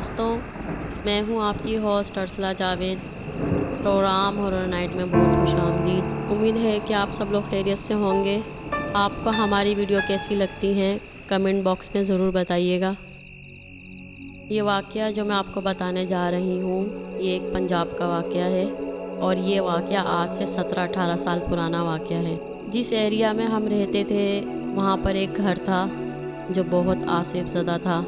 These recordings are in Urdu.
دوستوں، میں ہوں آپ کی host Arsala Javed. Program horror night میں بہت خوش آمدید۔ امید ہے کہ آپ سب لوگ خیریت سے ہوں گے۔ آپ کو ہماری ویڈیو کیسی لگتی ہیں کمنٹ باکس میں ضرور بتائیے گا۔ یہ واقعہ جو میں آپ کو بتانے جا رہی ہوں یہ ایک پنجاب کا واقعہ ہے، اور یہ واقعہ آج سے 17-18 سال پرانا واقعہ ہے۔ جس ایریا میں ہم رہتے تھے وہاں پر ایک گھر تھا جو بہت آصف زدہ تھا۔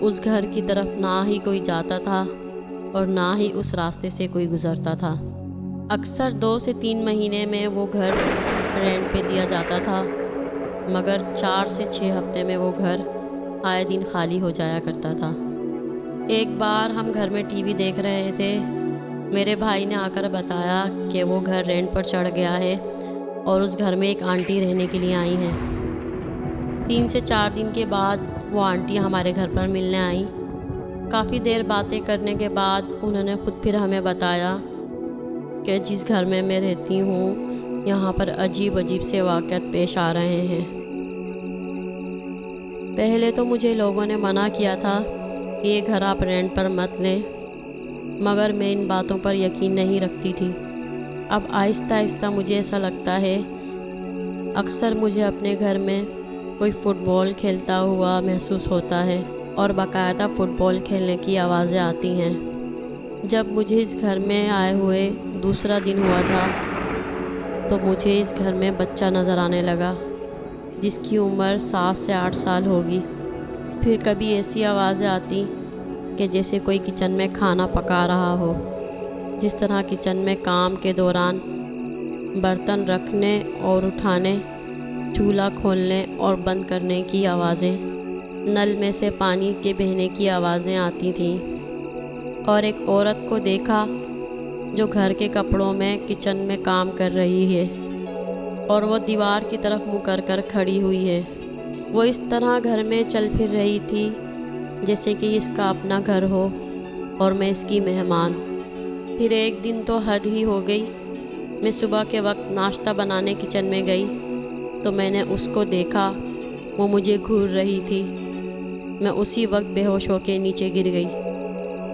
اس گھر کی طرف نہ ہی کوئی جاتا تھا اور نہ ہی اس راستے سے کوئی گزرتا تھا۔ اکثر 2 سے 3 مہینے میں وہ گھر رینٹ پہ دیا جاتا تھا، مگر 4 سے 6 ہفتے میں وہ گھر آئے دن خالی ہو جایا کرتا تھا۔ ایک بار ہم گھر میں ٹی وی دیکھ رہے تھے، میرے بھائی نے آ کر بتایا کہ وہ گھر رینٹ پر چڑھ گیا ہے اور اس گھر میں ایک آنٹی رہنے کے لیے آئی ہیں۔ 3 سے 4 دن کے بعد وہ آنٹی ہمارے گھر پر ملنے آئیں۔ کافی دیر باتیں کرنے کے بعد انہوں نے خود پھر ہمیں بتایا کہ جس گھر میں رہتی ہوں یہاں پر عجیب سے واقعات پیش آ رہے ہیں۔ پہلے تو مجھے لوگوں نے منع کیا تھا کہ یہ گھر آپ رینٹ پر مت لیں، مگر میں ان باتوں پر یقین نہیں رکھتی تھی۔ اب آہستہ آہستہ مجھے ایسا لگتا ہے، اکثر مجھے اپنے گھر میں کوئی فٹ بال کھیلتا ہوا محسوس ہوتا ہے اور باقاعدہ فٹ بال کھیلنے کی آوازیں آتی ہیں۔ جب مجھے اس گھر میں آئے ہوئے دوسرا دن ہوا تھا تو مجھے اس گھر میں بچہ نظر آنے لگا جس کی عمر 7 سے 8 سال ہوگی۔ پھر کبھی ایسی آوازیں آتی کہ جیسے کوئی کچن میں کھانا پکا رہا ہو، جس طرح کچن میں کام کے دوران برتن رکھنے اور اٹھانے، چولہا کھولنے اور بند کرنے کی آوازیں، نل میں سے پانی کے بہنے کی آوازیں آتی تھیں، اور ایک عورت کو دیکھا جو گھر کے کپڑوں میں کچن میں کام کر رہی ہے اور وہ دیوار کی طرف منہ کر کھڑی ہوئی ہے۔ وہ اس طرح گھر میں چل پھر رہی تھی جیسے کہ اس کا اپنا گھر ہو اور میں اس کی مہمان۔ پھر ایک دن تو حد ہی ہو گئی، میں صبح کے وقت ناشتہ بنانے کچن میں گئی تو میں نے اس کو دیکھا، وہ مجھے گھور رہی تھی۔ میں اسی وقت بے ہوش ہو کے نیچے گر گئی۔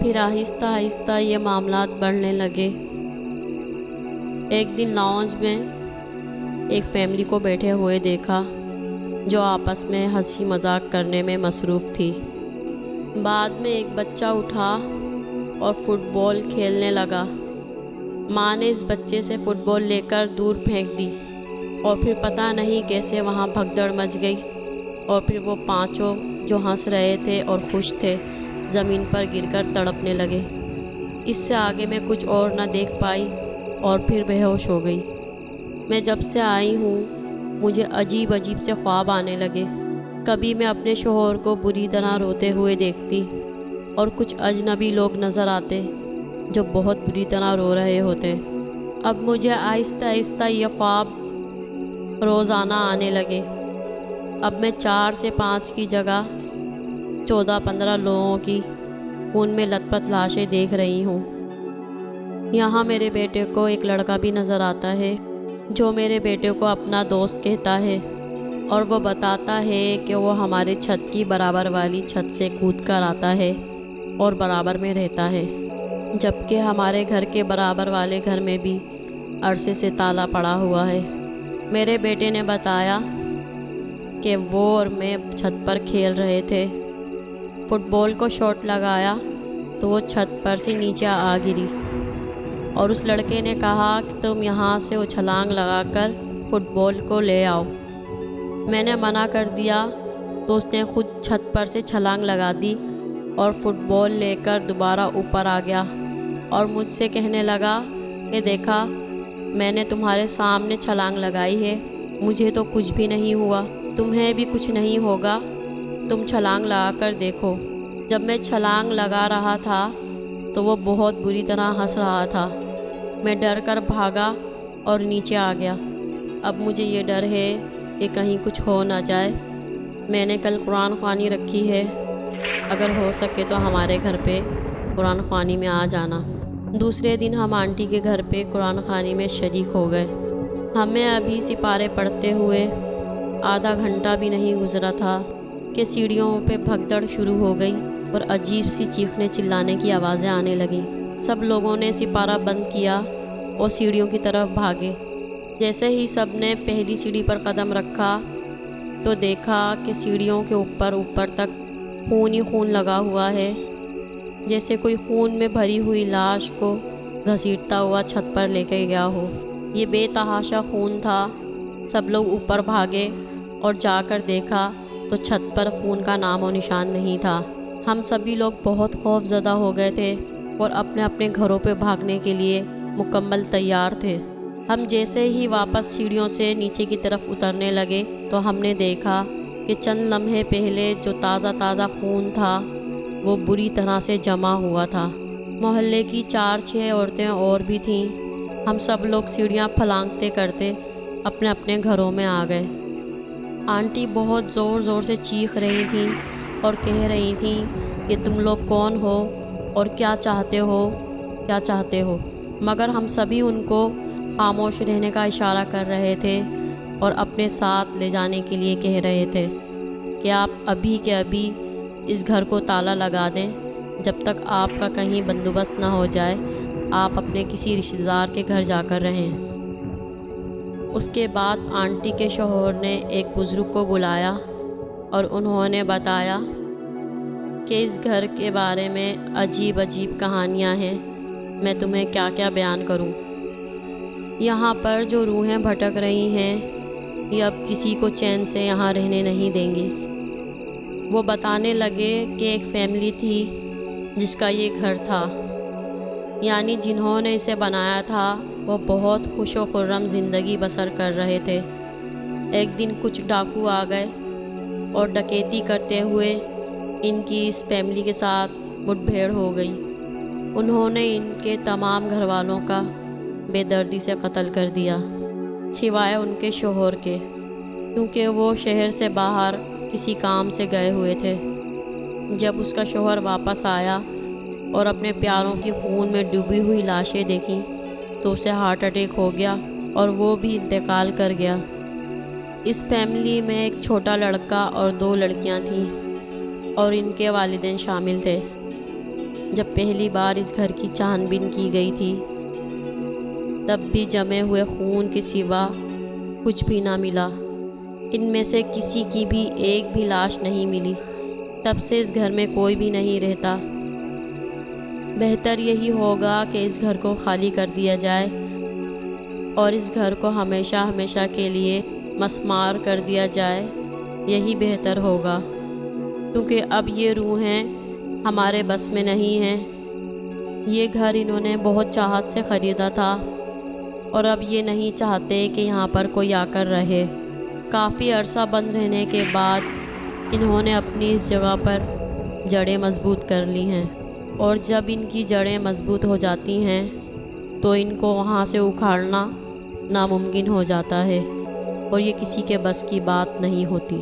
پھر آہستہ آہستہ یہ معاملات بڑھنے لگے۔ ایک دن لاؤنج میں ایک فیملی کو بیٹھے ہوئے دیکھا جو آپس میں ہنسی مذاق کرنے میں مصروف تھی۔ بعد میں ایک بچہ اٹھا اور فٹ بال کھیلنے لگا۔ ماں نے اس بچے سے فٹ بال لے کر دور پھینک دی اور پھر پتہ نہیں کیسے وہاں بھگدڑ مچ گئی، اور پھر وہ پانچوں جو ہنس رہے تھے اور خوش تھے زمین پر گر کر تڑپنے لگے۔ اس سے آگے میں کچھ اور نہ دیکھ پائی اور پھر بے ہوش ہو گئی۔ میں جب سے آئی ہوں مجھے عجیب سے خواب آنے لگے۔ کبھی میں اپنے شوہر کو بری طرح روتے ہوئے دیکھتی اور کچھ اجنبی لوگ نظر آتے جو بہت بری طرح رو رہے ہوتے۔ اب مجھے آہستہ آہستہ یہ خواب روزانہ آنے لگے۔ اب میں 4 سے 5 کی جگہ 14-15 لوگوں کی خون میں لت پت لاشیں دیکھ رہی ہوں۔ یہاں میرے بیٹے کو ایک لڑکا بھی نظر آتا ہے جو میرے بیٹے کو اپنا دوست کہتا ہے، اور وہ بتاتا ہے کہ وہ ہمارے چھت کی برابر والی چھت سے کود کر آتا ہے اور برابر میں رہتا ہے، جبکہ ہمارے گھر کے برابر والے گھر میں بھی عرصے سے تالا پڑا ہوا ہے۔ میرے بیٹے نے بتایا کہ وہ اور میں چھت پر کھیل رہے تھے، فٹ بال کو شاٹ لگایا تو وہ چھت پر سے نیچے آ گری، اور اس لڑکے نے کہا کہ تم یہاں سے وہ چھلانگ لگا کر فٹ بال کو لے آؤ۔ میں نے منع کر دیا تو اس نے خود چھت پر سے چھلانگ لگا دی اور فٹ بال لے کر دوبارہ اوپر آ گیا اور مجھ سے کہنے لگا کہ دیکھا میں نے تمہارے سامنے چھلانگ لگائی ہے، مجھے تو کچھ بھی نہیں ہوا، تمہیں بھی کچھ نہیں ہوگا، تم چھلانگ لگا کر دیکھو۔ جب میں چھلانگ لگا رہا تھا تو وہ بہت بری طرح ہنس رہا تھا۔ میں ڈر کر بھاگا اور نیچے آ گیا۔ اب مجھے یہ ڈر ہے کہ کہیں کچھ ہو نہ جائے۔ میں نے کل قرآن خوانی رکھی ہے، اگر ہو سکے تو ہمارے گھر پہ قرآن خوانی میں آ جانا۔ دوسرے دن ہم آنٹی کے گھر پہ قرآن خوانی میں شریک ہو گئے۔ ہمیں ابھی سپارے پڑھتے ہوئے آدھا گھنٹہ بھی نہیں گزرا تھا کہ سیڑھیوں پہ بھگدڑ شروع ہو گئی اور عجیب سی چیخنے چلانے کی آوازیں آنے لگیں۔ سب لوگوں نے سپارہ بند کیا اور سیڑھیوں کی طرف بھاگے۔ جیسے ہی سب نے پہلی سیڑھی پر قدم رکھا تو دیکھا کہ سیڑھیوں کے اوپر تک خون ہی خون لگا ہوا ہے، جیسے کوئی خون میں بھری ہوئی لاش کو گھسیٹتا ہوا چھت پر لے کے گیا ہو۔ یہ بے تحاشا خون تھا۔ سب لوگ اوپر بھاگے اور جا کر دیکھا تو چھت پر خون کا نام و نشان نہیں تھا۔ ہم سبھی لوگ بہت خوف زدہ ہو گئے تھے اور اپنے اپنے گھروں پہ بھاگنے کے لیے مکمل تیار تھے۔ ہم جیسے ہی واپس سیڑھیوں سے نیچے کی طرف اترنے لگے تو ہم نے دیکھا کہ چند لمحے پہلے جو تازہ خون تھا وہ بری طرح سے جمع ہوا تھا۔ محلے کی 4-6 عورتیں اور بھی تھیں۔ ہم سب لوگ سیڑھیاں پھلانگتے کرتے اپنے اپنے گھروں میں آ گئے۔ آنٹی بہت زور سے چیخ رہی تھیں اور کہہ رہی تھیں کہ تم لوگ کون ہو اور کیا چاہتے ہو، مگر ہم سبھی ان کو خاموش رہنے کا اشارہ کر رہے تھے اور اپنے ساتھ لے جانے کے لیے کہہ رہے تھے کہ آپ ابھی کے ابھی اس گھر کو تالا لگا دیں، جب تک آپ کا کہیں بندوبست نہ ہو جائے آپ اپنے کسی رشتہ دار کے گھر جا کر رہیں۔ اس کے بعد آنٹی کے شوہر نے ایک بزرگ کو بلایا اور انہوں نے بتایا کہ اس گھر کے بارے میں عجیب کہانیاں ہیں، میں تمہیں کیا بیان کروں۔ یہاں پر جو روحیں بھٹک رہی ہیں یہ اب کسی کو چین سے یہاں رہنے نہیں دیں گی۔ وہ بتانے لگے کہ ایک فیملی تھی جس کا یہ گھر تھا، یعنی جنہوں نے اسے بنایا تھا وہ بہت خوش و خرم زندگی بسر کر رہے تھے۔ ایک دن کچھ ڈاکو آ گئے اور ڈکیتی کرتے ہوئے ان کی اس فیملی کے ساتھ مٹ بھیڑ ہو گئی۔ انہوں نے ان کے تمام گھر والوں کا بے دردی سے قتل کر دیا، سوائے ان کے شوہر کے، کیونکہ وہ شہر سے باہر کسی کام سے گئے ہوئے تھے۔ جب اس کا شوہر واپس آیا اور اپنے پیاروں کی خون میں ڈوبی ہوئی لاشیں دیکھیں تو اسے ہارٹ اٹیک ہو گیا اور وہ بھی انتقال کر گیا۔ اس فیملی میں ایک چھوٹا لڑکا اور 2 لڑکیاں تھیں اور ان کے والدین شامل تھے۔ جب پہلی بار اس گھر کی چھان بین کی گئی تھی تب بھی جمے ہوئے خون کے سوا کچھ بھی نہ ملا۔ ان میں سے کسی کی بھی ایک بھی لاش نہیں ملی۔ تب سے اس گھر میں کوئی بھی نہیں رہتا۔ بہتر یہی ہوگا کہ اس گھر کو خالی کر دیا جائے اور اس گھر کو ہمیشہ کے لیے مسمار کر دیا جائے، یہی بہتر ہوگا، کیونکہ اب یہ روحیں ہمارے بس میں نہیں ہیں۔ یہ گھر انہوں نے بہت چاہت سے خریدا تھا اور اب یہ نہیں چاہتے کہ یہاں پر کوئی آ کر رہے۔ کافی عرصہ بند رہنے کے بعد انہوں نے اپنی اس جگہ پر جڑیں مضبوط کر لی ہیں، اور جب ان کی جڑیں مضبوط ہو جاتی ہیں تو ان کو وہاں سے اکھاڑنا ناممکن ہو جاتا ہے اور یہ کسی کے بس کی بات نہیں ہوتی،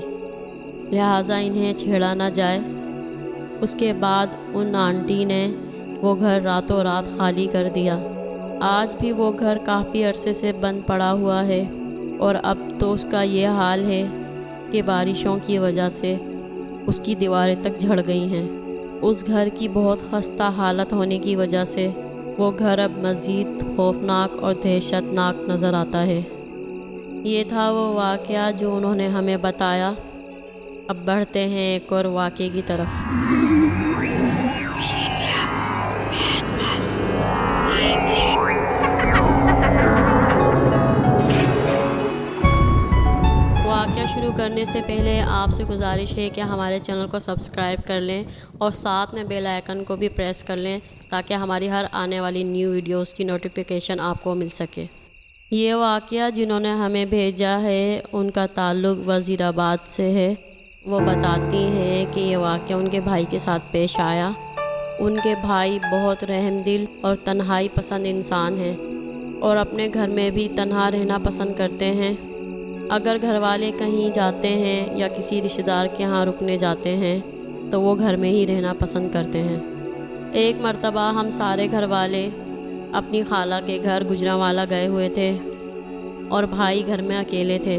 لہٰذا انہیں چھیڑا نہ جائے۔ اس کے بعد ان آنٹی نے وہ گھر راتوں رات خالی کر دیا۔ آج بھی وہ گھر کافی عرصے سے بند پڑا ہوا ہے اور اب تو اس کا یہ حال ہے کہ بارشوں کی وجہ سے اس کی دیواریں تک جھڑ گئی ہیں۔ اس گھر کی بہت خستہ حالت ہونے کی وجہ سے وہ گھر اب مزید خوفناک اور دہشت ناک نظر آتا ہے۔ یہ تھا وہ واقعہ جو انہوں نے ہمیں بتایا۔ اب بڑھتے ہیں ایک اور واقعے کی طرف۔ واقعہ شروع کرنے سے پہلے آپ سے گزارش ہے کہ ہمارے چینل کو سبسکرائب کر لیں اور ساتھ میں بیل آئیکن کو بھی پریس کر لیں تاکہ ہماری ہر آنے والی نیو ویڈیوز کی نوٹیفیکیشن آپ کو مل سکے۔ یہ واقعہ جنہوں نے ہمیں بھیجا ہے ان کا تعلق وزیر آباد سے ہے۔ وہ بتاتی ہیں کہ یہ واقعہ ان کے بھائی کے ساتھ پیش آیا۔ ان کے بھائی بہت رحم دل اور تنہائی پسند انسان ہیں اور اپنے گھر میں بھی تنہا رہنا پسند کرتے ہیں۔ اگر گھر والے کہیں جاتے ہیں یا کسی رشتہ دار کے ہاں رکنے جاتے ہیں تو وہ گھر میں ہی رہنا پسند کرتے ہیں۔ ایک مرتبہ ہم سارے گھر والے اپنی خالہ کے گھر گجرانوالہ گئے ہوئے تھے اور بھائی گھر میں اکیلے تھے۔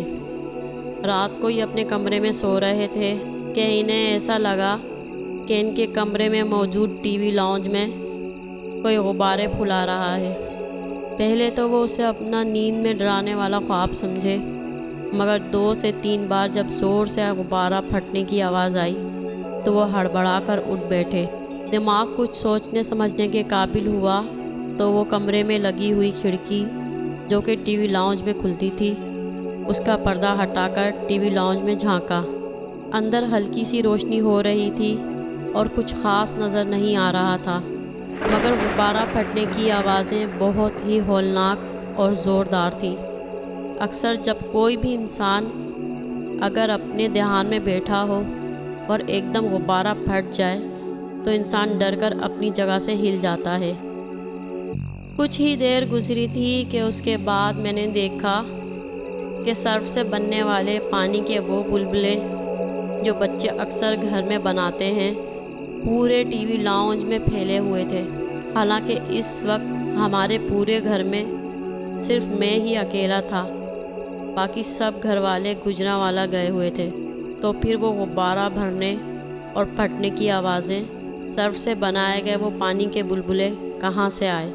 رات کو ہی اپنے کمرے میں سو رہے تھے کہ انہیں ایسا لگا کہ ان کے کمرے میں موجود ٹی وی لاؤنج میں کوئی غبارے پھلا رہا ہے۔ پہلے تو وہ اسے اپنا نیند میں ڈرانے والا خواب سمجھے، مگر 2 سے 3 بار جب زور سے غبارہ پھٹنے کی آواز آئی تو وہ ہڑبڑا کر اٹھ بیٹھے۔ دماغ کچھ سوچنے سمجھنے کے قابل ہوا تو وہ کمرے میں لگی ہوئی کھڑکی جو کہ ٹی وی لاؤنج میں کھلتی تھی، اس کا پردہ ہٹا کر ٹی وی لاؤنج میں جھانکا۔ اندر ہلکی سی روشنی ہو رہی تھی اور کچھ خاص نظر نہیں آ رہا تھا، مگر غبارہ پھٹنے کی آوازیں بہت ہی ہولناک اور زوردار تھیں۔ اکثر جب کوئی بھی انسان اگر اپنے دھیان میں بیٹھا ہو اور ایک دم غبارہ پھٹ جائے تو انسان ڈر کر اپنی جگہ سے ہل جاتا ہے۔ کچھ ہی دیر گزری تھی کہ اس کے بعد میں نے دیکھا کہ سرف سے بننے والے پانی کے وہ بلبلے جو بچے اکثر گھر میں بناتے ہیں پورے ٹی وی لاؤنج میں پھیلے ہوئے تھے۔ حالانکہ اس وقت ہمارے پورے گھر میں صرف میں ہی اکیلا تھا، باقی سب گھر والے گجرانوالہ گئے ہوئے تھے۔ تو پھر وہ غبارہ بھرنے اور پھٹنے کی آوازیں، سرف سے بنائے گئے وہ پانی کے بلبلے کہاں سے آئے؟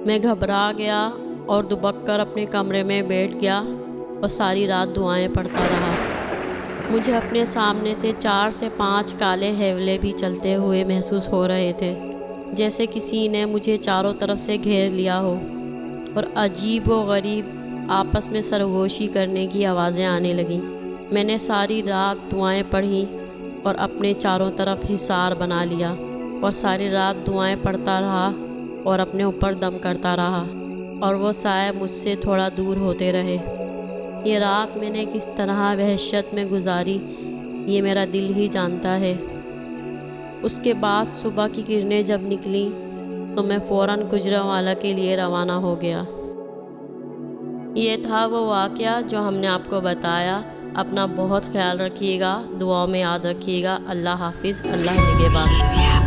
میں گھبرا گیا اور دبک کر اپنے کمرے میں بیٹھ گیا اور ساری رات دعائیں پڑھتا رہا۔ مجھے اپنے سامنے سے 4 سے 5 کالے ہیولے بھی چلتے ہوئے محسوس ہو رہے تھے، جیسے کسی نے مجھے چاروں طرف سے گھیر لیا ہو، اور عجیب و غریب آپس میں سرگوشی کرنے کی آوازیں آنے لگیں۔ میں نے ساری رات دعائیں پڑھیں اور اپنے چاروں طرف حصار بنا لیا، اور ساری رات دعائیں پڑھتا رہا اور اپنے اوپر دم کرتا رہا، اور وہ سائے مجھ سے تھوڑا دور ہوتے رہے۔ یہ رات میں نے کس طرح وحشت میں گزاری یہ میرا دل ہی جانتا ہے۔ اس کے بعد صبح کی کرنیں جب نکلیں تو میں فوراً گجرانوالہ کے لیے روانہ ہو گیا۔ یہ تھا وہ واقعہ جو ہم نے آپ کو بتایا۔ اپنا بہت خیال رکھیے گا، دعاؤں میں یاد رکھیے گا۔ اللہ حافظ، اللہ نگہبان۔